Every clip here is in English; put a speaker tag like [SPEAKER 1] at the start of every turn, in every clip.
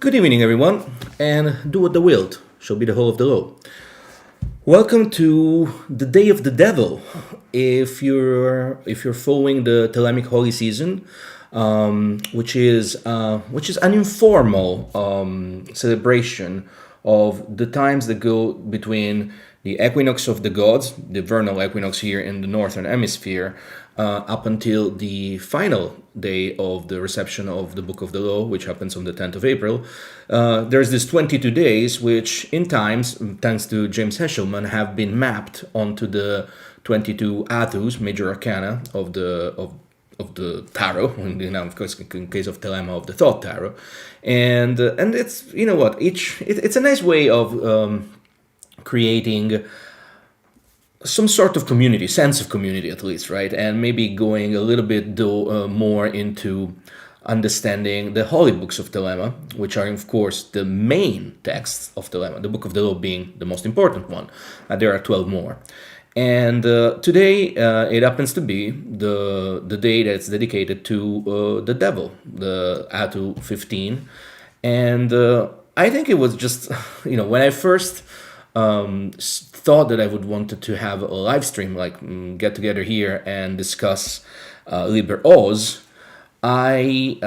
[SPEAKER 1] Good evening, everyone, and do what the will shall be the whole of the law. Welcome to the Day of the Devil. If you're following the Thelemic holy season, which is an informal celebration of the times that go between the equinox of the gods, the vernal equinox here in the northern hemisphere, up until the final day of the reception of the Book of the Law, which happens on the 10th of April. There's this 22 days, which in times, thanks to James Hesselman, have been mapped onto the 22 Athus, major arcana of the tarot, of course, in case of Thelema, of the thought tarot, and it's it's a nice way of creating some sort of community, sense of community at least, right? And maybe going a little bit more into understanding the holy books of Thelema, which are, of course, the main texts of Thelema, the Book of the Law being the most important one. There are 12 more. And today it happens to be the day that's dedicated to the devil, the Atu 15. And I think it was just, when I first thought that I would wanted to have a live stream, get together here and discuss Liber OZ. I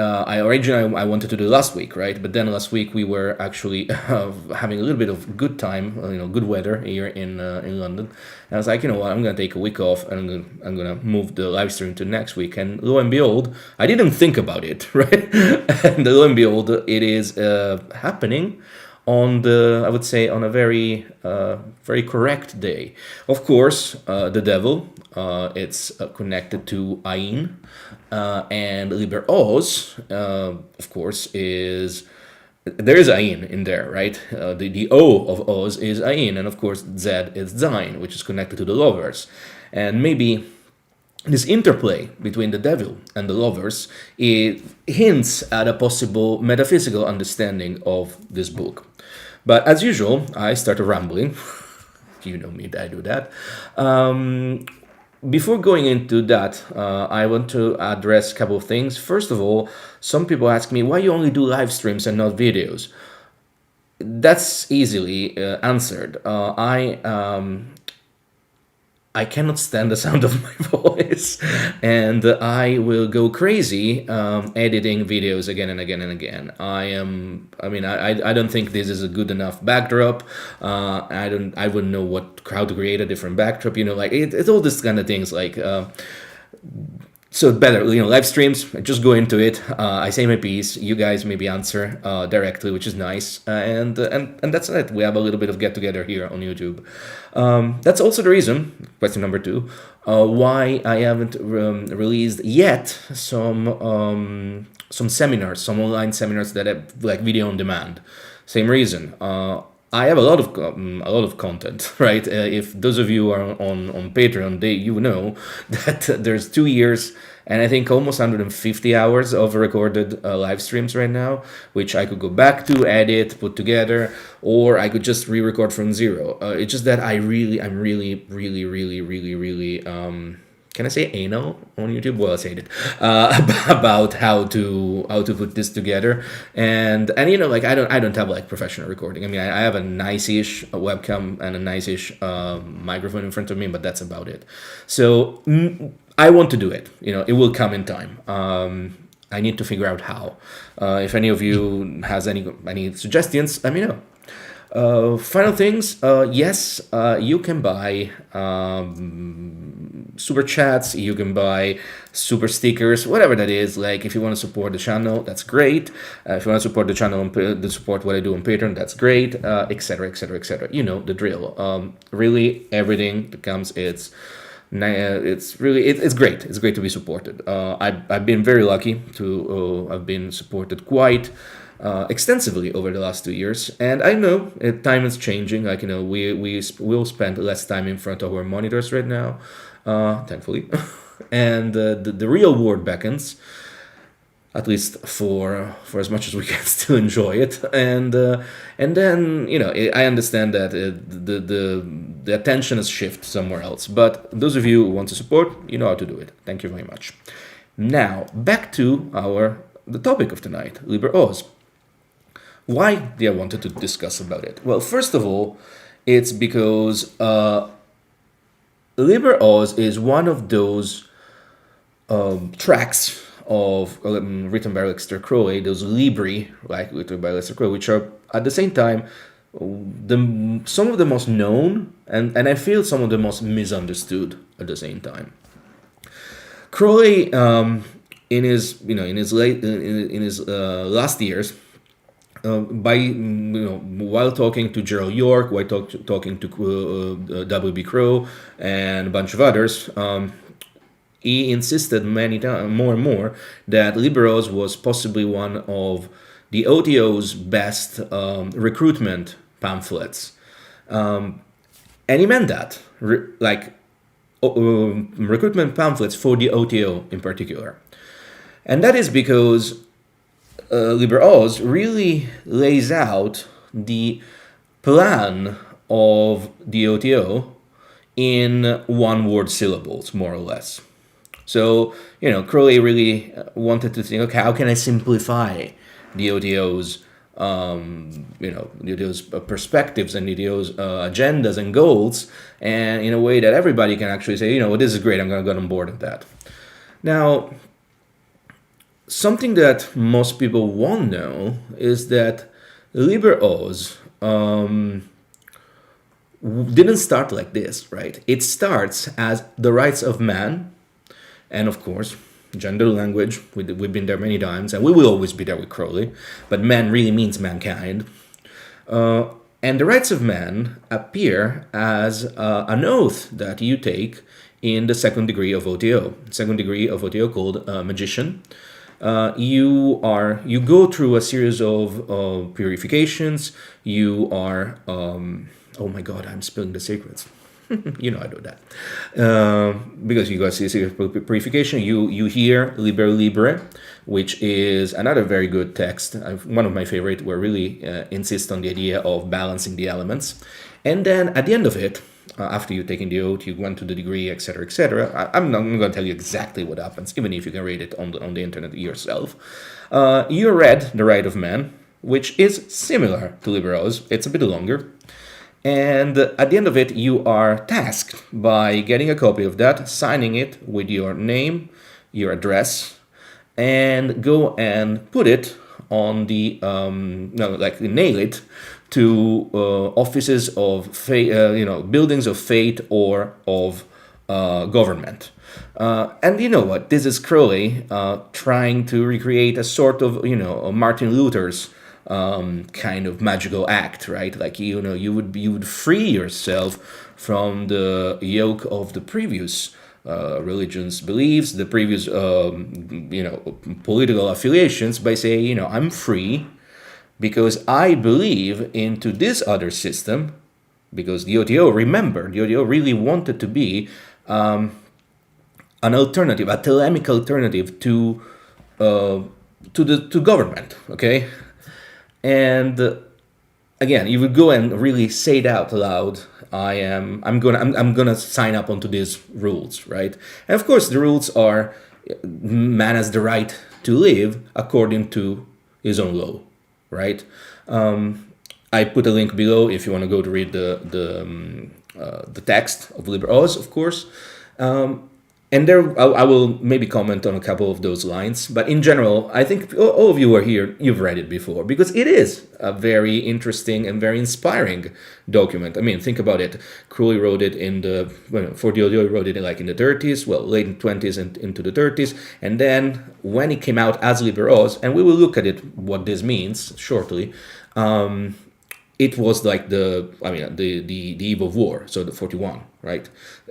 [SPEAKER 1] originally wanted to do last week, right? But then last week we were actually having a little bit of good time, good weather here in London. And I was like, I'm gonna take a week off and I'm gonna move the live stream to next week. And lo and behold, I didn't think about it, right? And lo and behold, it is happening on a very very correct day. Of course, the devil, it's connected to Ain, and Liber OZ, of course, there is Ain in there, right? The O of Oz is Ain, and of course Z is Zain, which is connected to the lovers. And maybe this interplay between the devil and the lovers, it hints at a possible metaphysical understanding of this book. But as usual, I started rambling. You know me, I do that. Before going into that, I want to address a couple of things. First of all, some people ask me, why you only do live streams and not videos? That's easily answered. I cannot stand the sound of my voice, and I will go crazy editing videos again and again and again. I don't think this is a good enough backdrop. I wouldn't know how to create a different backdrop. It's all this kind of things. So better, live streams, just go into it. I say my piece, you guys maybe answer directly, which is nice. And that's it. We have a little bit of get together here on YouTube. That's also the reason, question number 2, why I haven't released yet some seminars, some online seminars that have video on demand. Same reason. I have a lot of content, right? If those of you are on Patreon, you know that there's 2 years and I think almost 150 hours of recorded live streams right now, which I could go back to, edit, put together, or I could just re-record from zero. It's just that I'm really, can I say anal on YouTube? Well, I said it about how to put this together, and I don't have professional recording. I have a nice-ish webcam and a nice-ish microphone in front of me, but that's about it. So I want to do it. It will come in time. I need to figure out how. If any of you has any suggestions, let me know. Final things, yes, you can buy super chats, you can buy super stickers, whatever that is. If you want to support the channel, that's great. If you want to support the channel and support what I do on Patreon, that's great, etc, etc, etc. You know the drill. Really, everything that comes, it's great. It's great to be supported. I've been very lucky to have been supported quite extensively over the last 2 years, and I know time is changing. We'll spend less time in front of our monitors right now, thankfully, and the real world beckons, at least for as much as we can still enjoy it, and then I understand that the attention has shifted somewhere else. But those of you who want to support, you know how to do it. Thank you very much. Now back to the topic of tonight, Liber OZ. Why did I wanted to discuss about it? Well, first of all, it's because Liber OZ is one of those tracks of written by Aleister Crowley, those libri, like written by Aleister Crowley, which are at the same time some of the most known and I feel some of the most misunderstood at the same time. Crowley, in his last years, while talking to Gerald York, while talking to W.B. Crowe and a bunch of others, he insisted many times, more and more, that Liber OZ was possibly one of the OTO's best recruitment pamphlets, and he meant that, recruitment pamphlets for the OTO in particular, and that is because Liber OZ really lays out the plan of the OTO in one-word syllables, more or less. So, Crowley really wanted to think, okay, how can I simplify the OTO's, the OTO's perspectives and the OTO's agendas and goals, and in a way that everybody can actually say, this is great, I'm going to get on board with that. Now, something that most people won't know is that Liber OZ didn't start like this, right? It starts as the rights of man, and of course, gender, language, we've been there many times, and we will always be there with Crowley, but man really means mankind. And the rights of man appear as an oath that you take in the second degree of OTO. Second degree of OTO called magician. You go through a series of purifications. You are, oh my God, I'm spilling the secrets. I do that. Because you got to see purification. You hear Liber Libre, which is another very good text. One of my favorite, where really insist on the idea of balancing the elements. And then at the end of it, after you've taken the oath, you went to the degree, etc., etc. I'm not going to tell you exactly what happens, even if you can read it on the internet yourself. You read The Right of Man, which is similar to Liber OZ. It's a bit longer. And at the end of it, you are tasked by getting a copy of that, signing it with your name, your address, and go and put it on the, nail it to offices of faith, buildings of faith or of government. And you know what? This is Crowley trying to recreate a sort of, Martin Luther's kind of magical act, right? Like, you would free yourself from the yoke of the previous religion's beliefs, the previous, political affiliations by saying, I'm free because I believe into this other system, because the OTO, remember, the OTO really wanted to be an alternative, a Thelemic alternative to government, okay? And again, you would go and really say it out loud. I'm gonna sign up onto these rules, right? And of course, the rules are: man has the right to live according to his own law, right? I put a link below if you want to go to read the text of Liber OZ, of course. And there, I will maybe comment on a couple of those lines. But in general, I think all of you are here, you've read it before, because it is a very interesting and very inspiring document. I mean, think about it. Crowley wrote it for the OTO, he wrote it in the 30s, late 20s and into the 30s. And then when it came out as Liber OZ, and we will look at it, what this means shortly, it was like the eve of war, so the 41, right?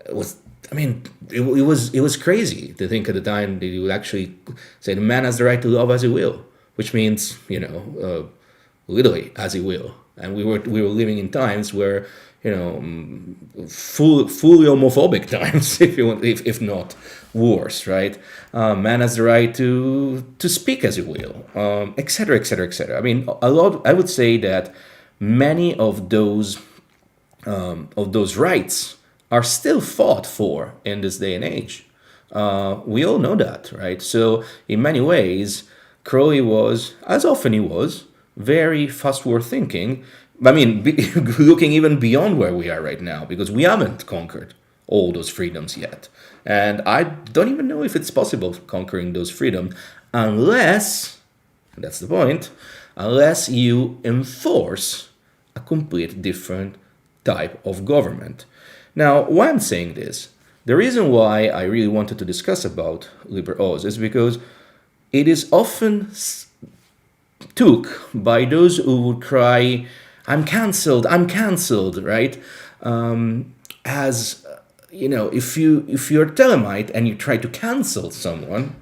[SPEAKER 1] It was crazy to think at the time that you would actually say the man has the right to love as he will, which means, literally as he will. And we were living in times where, fully homophobic times, if you want, if not worse, right? Man has the right to speak as he will, etc., etc., etc. I mean, I would say that many of those rights are still fought for in this day and age. We all know that, right? So in many ways, Crowley was, as often he was, very fast-forward thinking. I mean, looking even beyond where we are right now, because we haven't conquered all those freedoms yet. And I don't even know if it's possible conquering those freedoms unless, that's the point, unless you enforce a complete different type of government. Now, why I'm saying this, the reason why I really wanted to discuss about Liber OZ is because it is often took by those who would cry, I'm cancelled, right? As if you're Thelemite and you try to cancel someone,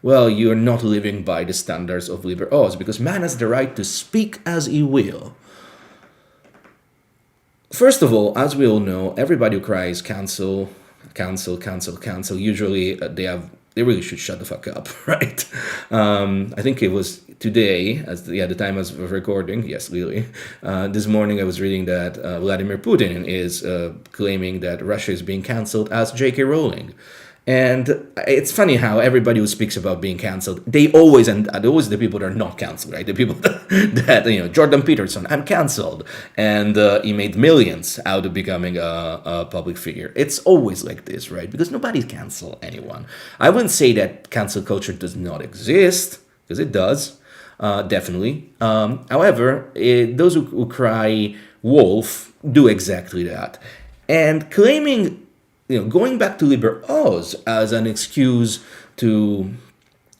[SPEAKER 1] well, you're not living by the standards of Liber OZ, because man has the right to speak as he will. First of all, as we all know, everybody who cries cancel, usually they really should shut the fuck up, right? I think it was today, the time of recording, yes, really. This morning I was reading that Vladimir Putin is claiming that Russia is being cancelled as J.K. Rowling. And it's funny how everybody who speaks about being cancelled, they always, and always the people that are not cancelled, right? The people that Jordan Peterson, I'm cancelled. And he made millions out of becoming a public figure. It's always like this, right? Because nobody cancel anyone. I wouldn't say that cancel culture does not exist, because it does, definitely. However, those who cry wolf do exactly that. And claiming, going back to Liber OZ as an excuse to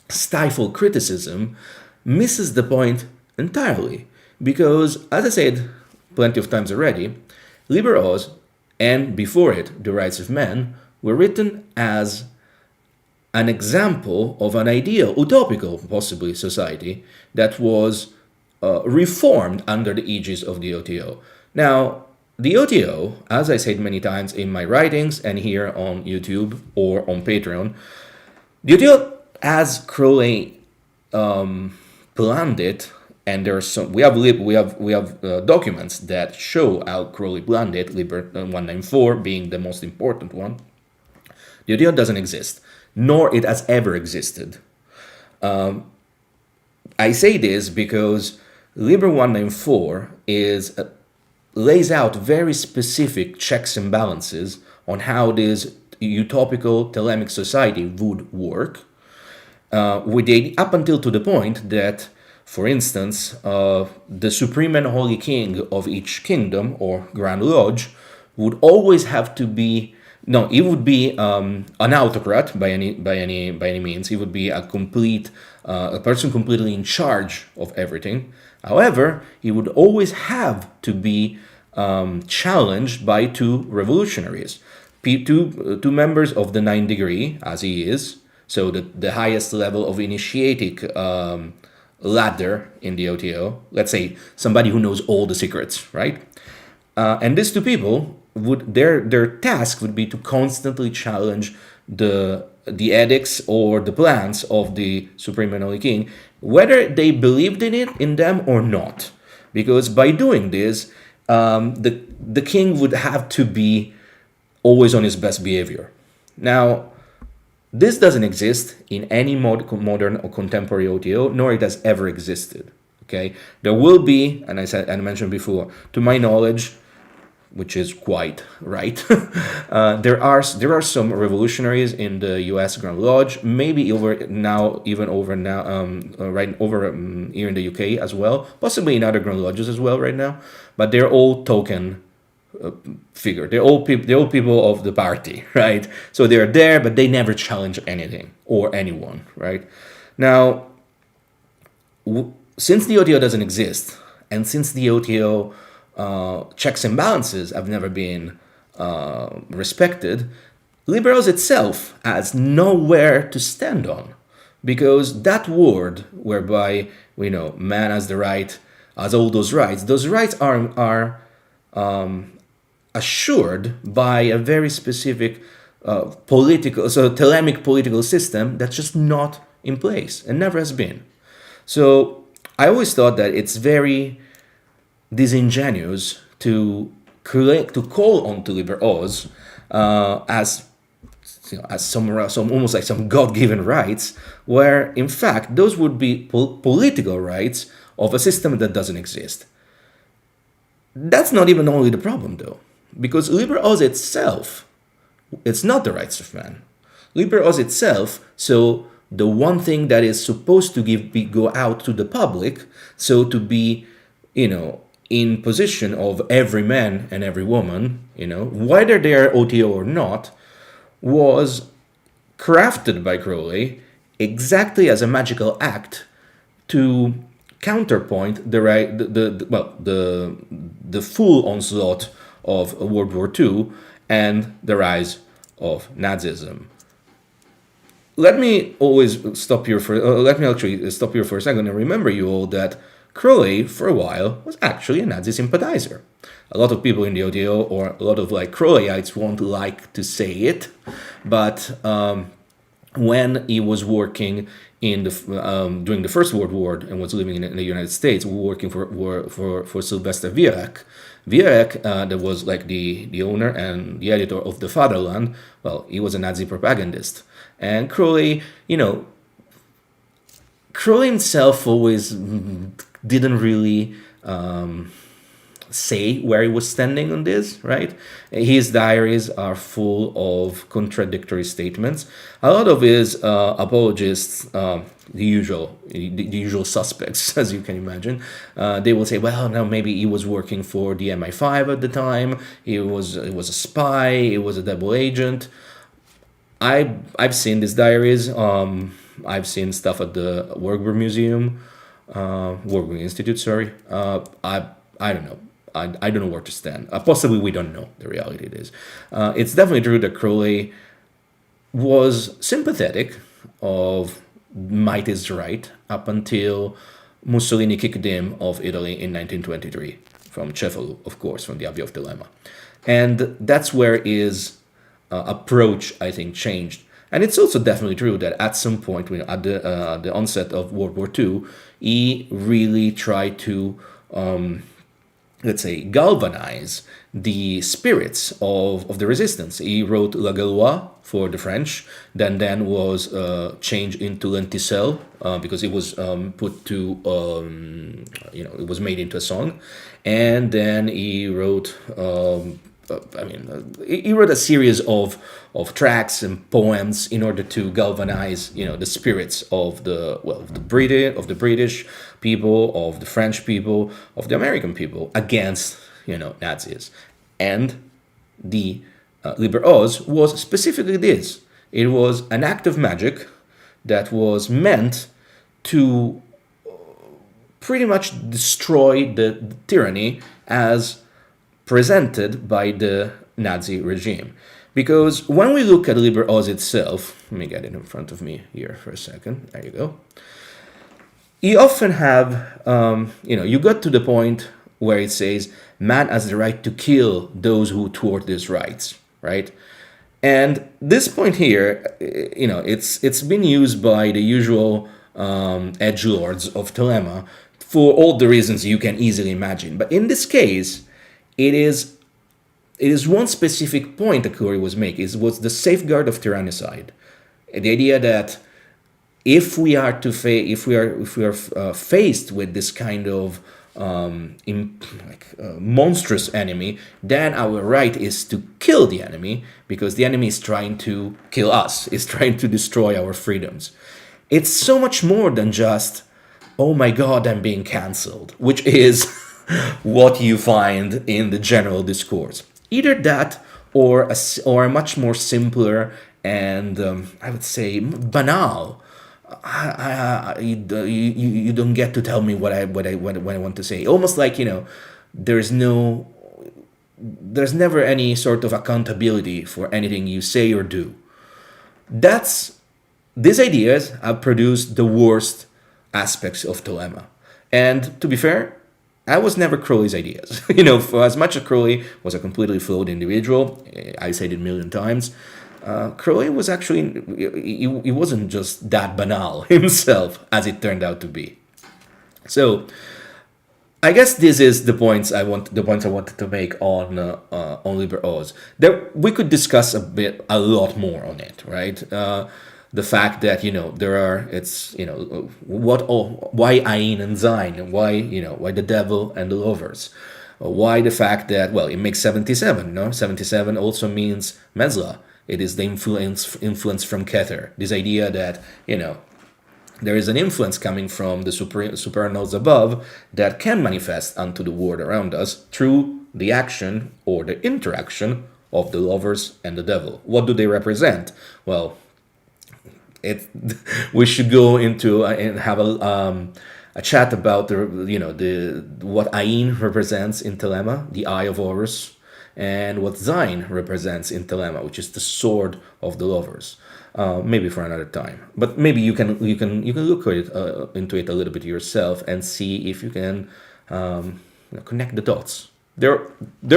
[SPEAKER 1] stifle criticism misses the point entirely. Because, as I said plenty of times already, Liber OZ, and before it, The Rights of Man, were written as an example of an ideal, utopical, possibly, society that was reformed under the aegis of the OTO. Now, the OTO, as I said many times in my writings and here on YouTube or on Patreon, the OTO, as Crowley planned it, and there are some. We have documents that show how Crowley planned it. Liber 194 being the most important one. The OTO doesn't exist, nor it has ever existed. I say this because Liber 194 lays out very specific checks and balances on how this utopical Thelemic society would work, up until to the point that, for instance, the supreme and holy king of each kingdom or Grand Lodge would always have to be he would be an autocrat by any means. He would be a person completely in charge of everything. However, he would always have to be challenged by two revolutionaries, two members of the 9th degree, as he is, so the highest level of initiatic ladder in the OTO. Let's say somebody who knows all the secrets, right? And these two people their task would be to constantly challenge the edicts or the plans of the Supreme and Holy King, whether they believed in them or not. Because by doing this, the king would have to be always on his best behavior. Now, this doesn't exist in any modern or contemporary OTO, nor it has ever existed. Okay, there will be, and I mentioned before, to my knowledge, which is quite right, there are some revolutionaries in the U.S. Grand Lodge, maybe here in the UK as well, possibly in other Grand Lodges as well right now, but they're all token figure. They're all people of the party, right? So they're there, but they never challenge anything or anyone, right? Now, since the OTO doesn't exist, and since the OTO checks and balances have never been respected, Liber OZ itself has nowhere to stand on, because that word whereby man has the right, has all those rights are assured by a very specific Thelemic political system that's just not in place and never has been. So I always thought that it's very disingenuous to call on to Liber OZ as some almost like some God-given rights, where in fact those would be political rights of a system that doesn't exist. That's not even only the problem, though, because Liber OZ itself, it's not the rights of man. Liber OZ itself, so the one thing that is supposed to go out to the public, so to be, in position of every man and every woman, whether they are OTO or not, was crafted by Crowley exactly as a magical act to counterpoint the full onslaught of World War II and the rise of Nazism. Let me actually stop here for a second and remember you all that Crowley, for a while, was actually a Nazi sympathizer. A lot of people in the OTO, or a lot of Crowleyites, won't like to say it, but when he was working in during the First World War and was living in the United States, working for Sylvester Viereck. Viereck, that was the owner and the editor of the Fatherland. Well, he was a Nazi propagandist, and Crowley, Crowley himself always didn't really say where he was standing on this, right? His diaries are full of contradictory statements. A lot of his apologists, the usual suspects, as you can imagine, they will say, well, no, maybe he was working for the MI5 at the time. He was a spy. He was a double agent. I've seen these diaries. I've seen stuff at the Warburg Museum, Warburg Institute. Sorry. I don't know. I don't know where to stand. Possibly we don't know. The reality it is. It's definitely true that Crowley was sympathetic of might is right up until Mussolini kicked him off Italy in 1923 from Cefalù, of course, from the Abbey of Thelema. And that's where his approach, I think, changed. And it's also definitely true that at some point, at the onset of World War II, he really tried to let's say, galvanize the spirits of the resistance. He wrote La Gauloise for the French, then was changed into Lenticelle because it was put to, it was made into a song. And then he wrote, he wrote a series of tracts and poems in order to galvanize, the spirits of the British people, of the French people, of the American people against, Nazis. And the Liber OZ was specifically this. It was an act of magic that was meant to pretty much destroy the tyranny as presented by the Nazi regime. Because when we look at Liber OZ itself, let me get it in front of me here for a second. There you go. You often have, you got to the point where it says, man has the right to kill those who thwart his rights, right? And this point here, it's been used by the usual edgelords of Thelema for all the reasons you can easily imagine. But in this case, it is one specific point that Crowley was making. It was the safeguard of tyrannicide. The idea that if we are faced with this kind of monstrous enemy, then our right is to kill the enemy, because the enemy is trying to kill us, is trying to destroy our freedoms. It's so much more than just, oh my God, I'm being cancelled, which is what you find in the general discourse. Either that or a much more simpler and I would say banal. You don't get to tell me what I want to say. Almost like, there's never any sort of accountability for anything you say or do. These ideas have produced the worst aspects of Thelema. And to be fair, I was never Crowley's ideas. For as much as Crowley was a completely flawed individual, I said it a million times, Crowley was actually, he wasn't just that banal himself, as it turned out to be. So, I guess this is the points I wanted to make on Liber OZ. We could discuss a lot more on it, right? the fact that, there are, it's, why Ain and Zain, why the devil and the lovers, why the fact that, well, it makes 77, no? 77 also means Mezla. It is the influence from Keter. This idea that, there is an influence coming from the supernodes above that can manifest onto the world around us through the action or the interaction of the lovers and the devil. What do they represent? Well, we should go into and have a chat about what Ain represents in Thelema, the Eye of Horus, and what Zain represents in Thelema, which is the sword of the lovers. Maybe for another time, but maybe you can look at it, into it a little bit yourself and see if you can connect the dots. There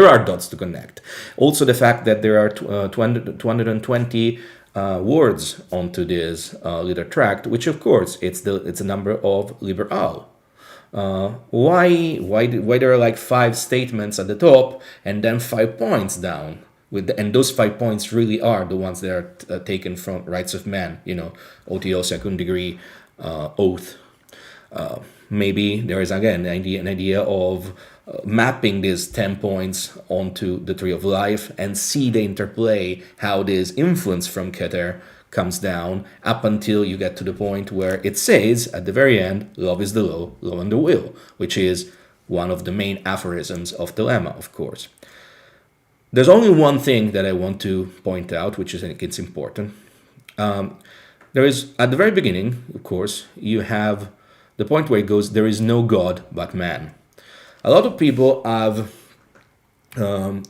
[SPEAKER 1] are dots to connect. Also, the fact that there are 220 words onto this little tract, which of course it's a number of Liber OZ. Why there are like 5 statements at the top and then 5 points down? And those 5 points really are the ones that are taken from Rights of Man, OTO, second degree, oath. Maybe there is again an idea of mapping these 10 points onto the Tree of Life and see the interplay, how this influence from Keter comes down up until you get to the point where it says at the very end, love is the law, law and the will, which is one of the main aphorisms of Thelema, of course. There's only one thing that I want to point out, which I think it's important. There is, at the very beginning, of course, you have the point where it goes, there is no God but man. A lot of people have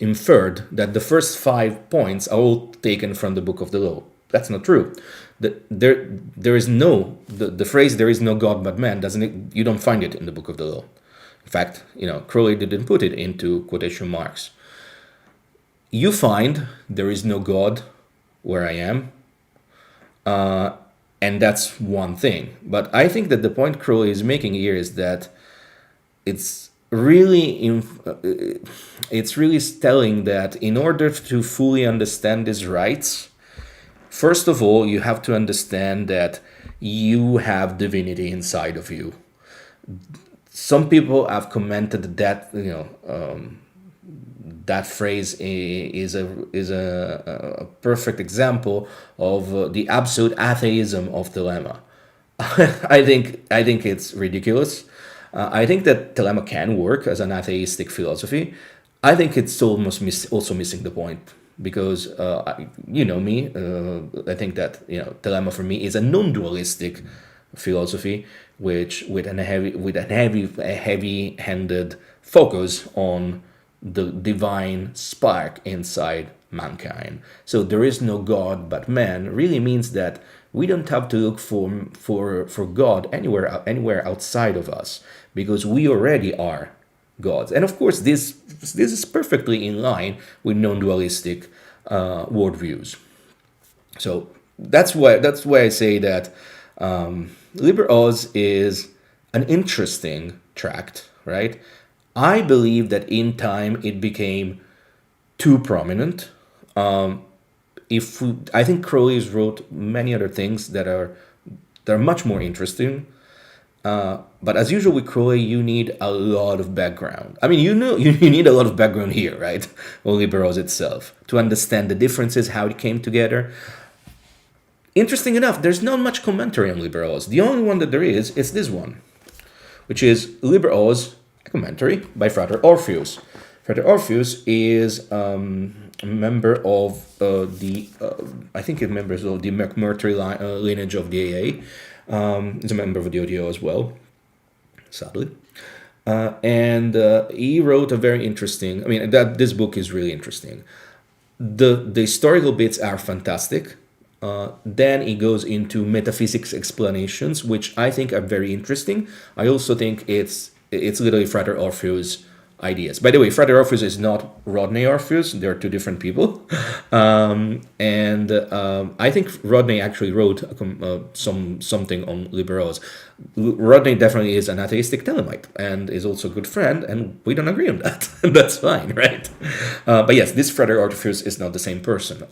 [SPEAKER 1] inferred that the first 5 points are all taken from the Book of the Law. That's not true. There is no, the phrase there is no God but man, you don't find it in the Book of the Law. In fact, Crowley didn't put it into quotation marks. You find there is no God where I am, and that's one thing. But I think that the point Crowley is making here is that it's really telling that in order to fully understand these rights, first of all, you have to understand that you have divinity inside of you. Some people have commented that that phrase is a perfect example of the absolute atheism of Thelema. I think it's ridiculous. I think that Thelema can work as an atheistic philosophy. I think it's almost also missing the point because me. I think that Thelema for me is a non-dualistic philosophy, which with a heavy-handed focus on the divine spark inside mankind. So there is no God but man really means that we don't have to look for God anywhere outside of us because we already are gods. And of course this is perfectly in line with non-dualistic worldviews. So that's why I say that Liber OZ is an interesting tract, right? I believe that in time it became too prominent. I think Crowley's wrote many other things that are much more interesting. But as usual with Crowley, you need a lot of background. I mean, you need a lot of background here, right? On Liber OZ itself to understand the differences, how it came together. Interesting enough, there's not much commentary on Liber OZ. The only one that there is this one, which is Liber OZ, a commentary by Frater Orpheus. Frater Orpheus is a member of I think it's members of the McMurtry lineage of the AA. He's a member of the OTO as well, sadly. And he wrote a very interesting, this book is really interesting. The historical bits are fantastic. Then he goes into metaphysics explanations, which I think are very interesting. I also think it's literally Frater Orpheus ideas. By the way, Frater Orpheus is not Rodney Orpheus. They're two different people. I think Rodney actually wrote something on Liber OZ. Rodney definitely is an atheistic Thelemite and is also a good friend, and we don't agree on that. That's fine, right? But yes, this Frater Orpheus is not the same person.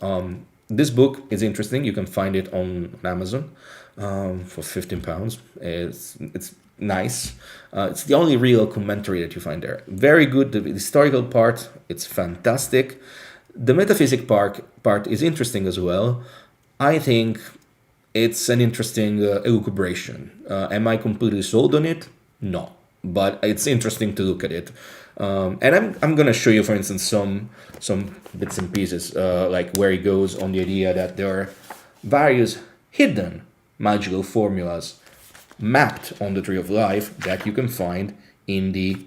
[SPEAKER 1] this book is interesting. You can find it on Amazon for £15. It's nice. It's the only real commentary that you find there. Very good. The historical part, it's fantastic. The metaphysic part is interesting as well. I think it's an interesting elucubration. Am I completely sold on it? No, but it's interesting to look at it. And I'm gonna show you, for instance, some bits and pieces, like where he goes on the idea that there are various hidden magical formulas mapped on the Tree of Life that you can find in the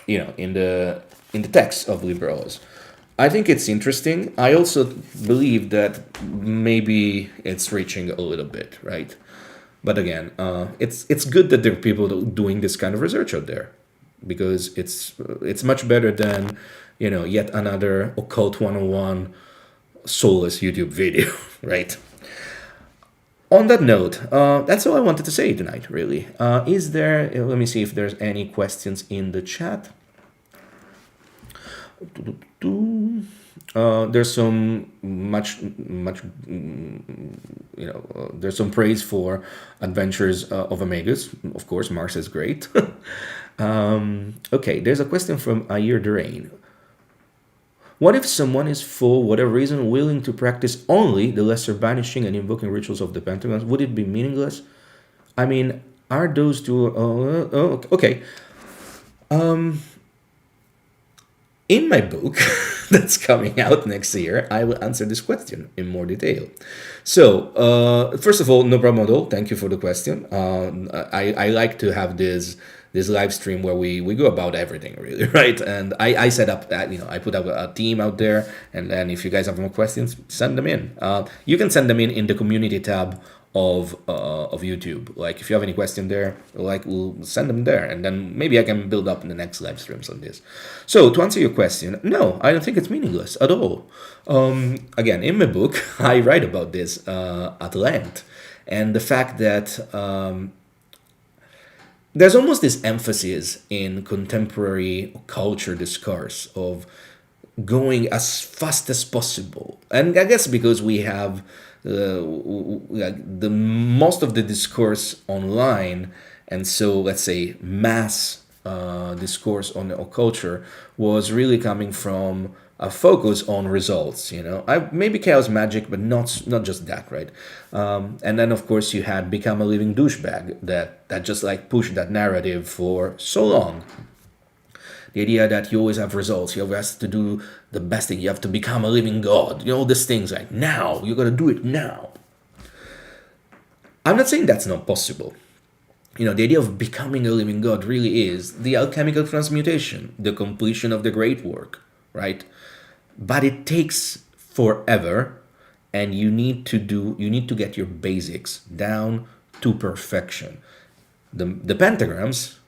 [SPEAKER 1] in the text of Liber OZ. I think it's interesting. I also believe that maybe it's reaching a little bit, right? But again, it's good that there are people doing this kind of research out there, because it's much better than yet another Occult 101 soulless YouTube video, right? On that note, that's all I wanted to say tonight, really. Is there? Let me see if there's any questions in the chat. There's some there's some praise for Adventures of Amagus. Of course, Mars is great. Okay, there's a question from Ayir Durain. What if someone is, for whatever reason, willing to practice only the lesser banishing and invoking rituals of the pentagons? Would it be meaningless? I mean, are those two... okay. In my book that's coming out next year, I will answer this question in more detail. So, first of all, no problem at all. Thank you for the question. I like to have this live stream where we go about everything, really, right? And I set up that, I put up a team out there, and then if you guys have more questions, send them in. You can send them in the community tab of YouTube. Like, if you have any question there, we'll send them there, and then maybe I can build up in the next live streams on this. So, to answer your question, no, I don't think it's meaningless at all. Again, in my book, I write about this at length, and the fact that there's almost this emphasis in contemporary culture discourse of going as fast as possible. And I guess because we have the most of the discourse online, and so let's say mass discourse on culture was really coming from a focus on results, maybe chaos magic, but not just that, right? And then of course you had Become a Living Douchebag that just pushed that narrative for so long. The idea that you always have results, you always have to do the best thing, you have to become a living god, all these things, now, you gotta do it now. I'm not saying that's not possible. The idea of becoming a living god really is the alchemical transmutation, the completion of the great work, right? But it takes forever, and you need to get your basics down to perfection. The pentagrams,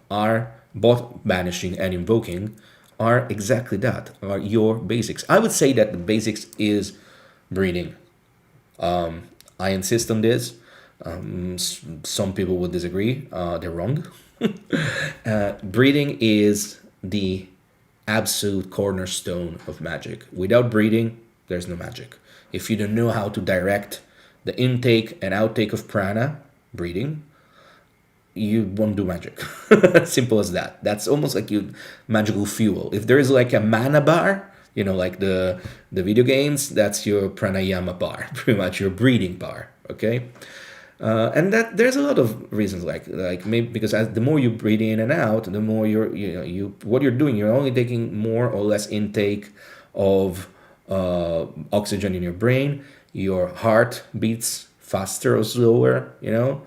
[SPEAKER 1] are both banishing and invoking, are exactly that, are your basics. I would say that the basics is breathing. I insist on this. Some people would disagree. They're wrong. Breathing is the absolute cornerstone of magic. Without breathing, there's no magic. If you don't know how to direct the intake and outtake of prana, breathing, you won't do magic. Simple as that. That's almost like magical fuel. If there is a mana bar, like the video games, that's your pranayama bar, pretty much your breathing bar. Okay. And that there's a lot of reasons, like maybe because the more you breathe in and out, the more what you're doing, you're only taking more or less intake of oxygen in your brain. Your heart beats faster or slower. Your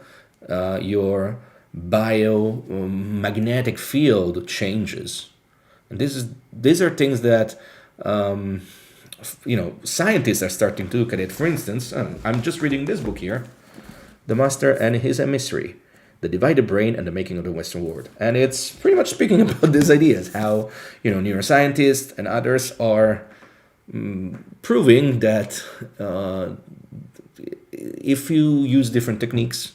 [SPEAKER 1] biomagnetic field changes, and these are things that scientists are starting to look at it. For instance, I'm just reading this book here, The Master and His Emissary, The Divided Brain and the Making of the Western World. And it's pretty much speaking about these ideas, how, neuroscientists and others are proving that if you use different techniques,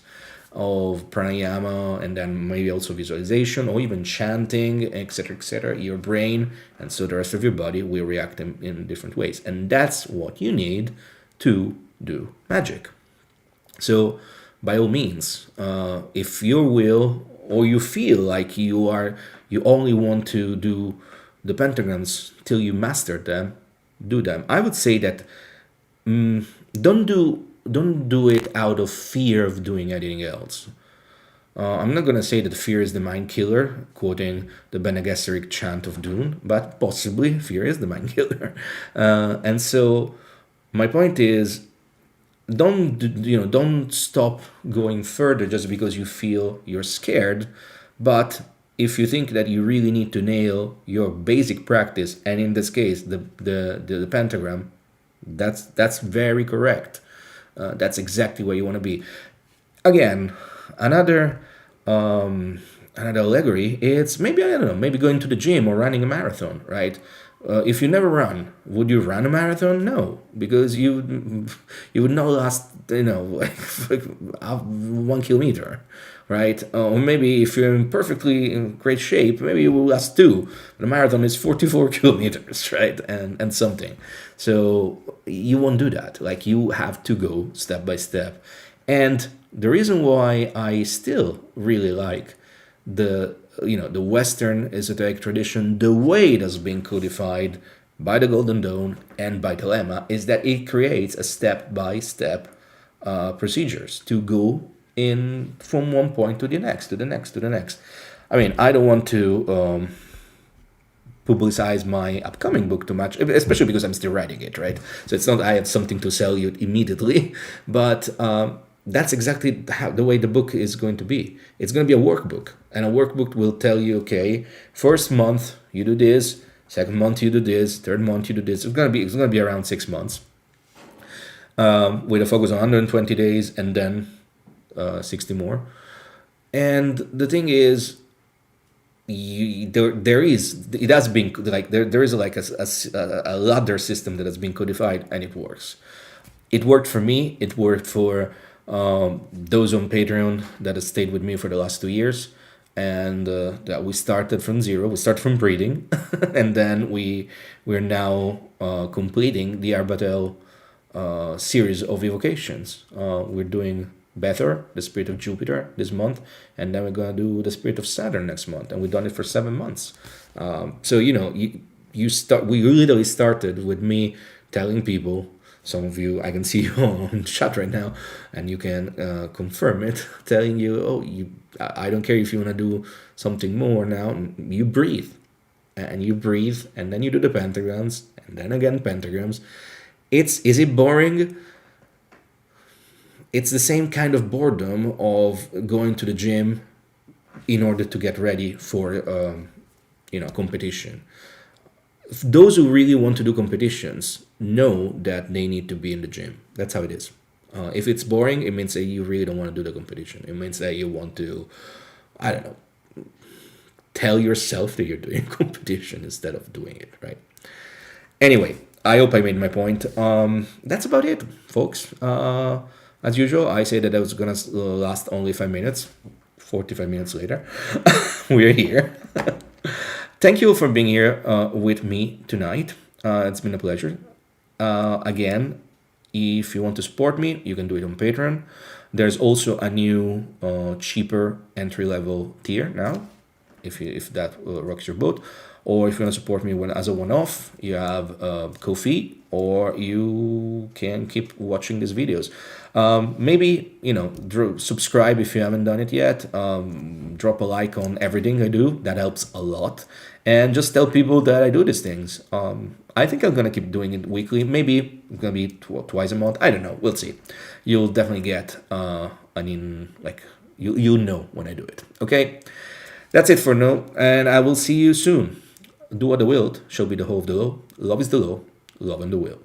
[SPEAKER 1] of pranayama, and then maybe also visualization or even chanting, etc., your brain and so the rest of your body will react in different ways. And that's what you need to do magic. So by all means, if your will or you feel like you only want to do the pentagrams till you master them, do them. I would say that don't do it out of fear of doing anything else. I'm not gonna say that fear is the mind killer, quoting the Bene Gesserit chant of Dune, but possibly fear is the mind killer. And so my point is, don't stop going further just because you feel you're scared. But if you think that you really need to nail your basic practice, and in this case the pentagram, that's very correct. That's exactly where you want to be. Again, another allegory, it's maybe, I don't know, maybe going to the gym or running a marathon, right? If you never run, would you run a marathon? No, because you would not last, like 1 kilometer, right? Or maybe if you're in perfectly in great shape, maybe you will last 2. But a marathon is 44 kilometers, right? And something. So you won't do that. Like, you have to go step by step. And the reason why I still really like the Western esoteric tradition, the way it has been codified by the Golden Dawn and by Thelema, is that it creates a step-by-step procedures to go in from one point to the next, to the next, to the next. I mean, I don't want to publicize my upcoming book too much, especially because I'm still writing it, right? So it's not I have something to sell you immediately, but that's exactly the way the book is going to be. It's going to be a workbook, and a workbook will tell you, okay, first month you do this, second month you do this, third month you do this. It's going to be around 6 months, with a focus on 120 days and then 60 more. And the thing is, there is like a ladder system that has been codified, and it works. It worked for me. It worked for those on Patreon that have stayed with me for the last 2 years, and that we started from zero. We started from breathing, and then we're now completing the Arbatel series of evocations. We're doing Bether, the spirit of Jupiter, this month, and then we're gonna do the spirit of Saturn next month, and we've done it for 7 months. So we literally started with me telling people. Some of you, I can see you on chat right now, and you can confirm it, telling you, I don't care if you want to do something more now. You breathe, and then you do the pentagrams, and then again pentagrams. Is it boring? It's the same kind of boredom of going to the gym in order to get ready for competition. Those who really want to do competitions know that they need to be in the gym. That's how it is. If it's boring, it means that you really don't want to do the competition. It means that you want to, I don't know, tell yourself that you're doing competition instead of doing it, right? Anyway, I hope I made my point. That's about it, folks. As usual, I say that I was going to last only 5 minutes. 45 minutes later, we're here. Thank you for being here with me tonight. It's been a pleasure. Again, if you want to support me, you can do it on Patreon. There's also a new, cheaper entry-level tier now, if that rocks your boat. Or if you want to support me as a one-off, you have Ko-fi, or you can keep watching these videos. Maybe, subscribe if you haven't done it yet. Drop a like on everything I do. That helps a lot. And just tell people that I do these things. I think I'm going to keep doing it weekly. Maybe it's going to be twice a month. I don't know. We'll see. You'll definitely get, you'll know when I do it. Okay? That's it for now. And I will see you soon. Do what the will shall be the whole of the law. Love is the law. Love and the will.